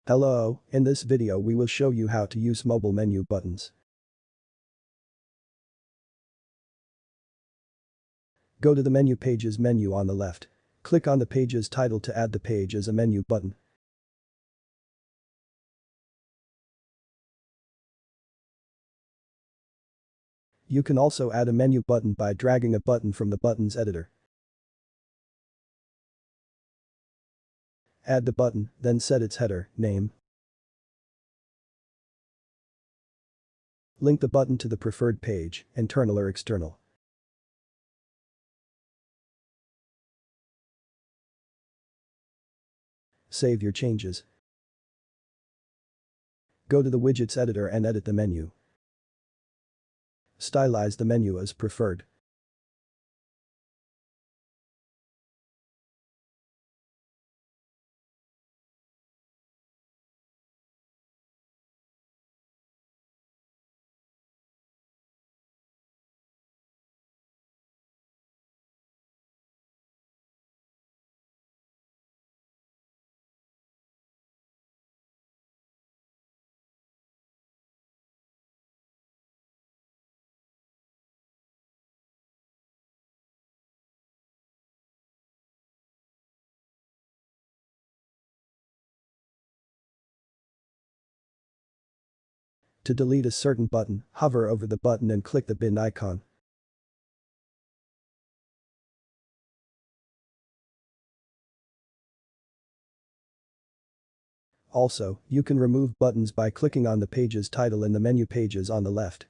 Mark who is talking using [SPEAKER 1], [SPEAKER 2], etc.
[SPEAKER 1] Hello, in this video we will show you how to use mobile menu buttons. Go to the Menu Pages menu on the left. Click on the page's title to add the page as a menu button. You can also add a menu button by dragging a button from the buttons editor. Add the button, then set its header, name. Link the button to the preferred page, internal or external. Save your changes. Go to the widgets editor and edit the menu. Stylize the menu as preferred. To delete a certain button, hover over the button and click the bin icon. Also, you can remove buttons by clicking on the page's title in the menu pages on the left.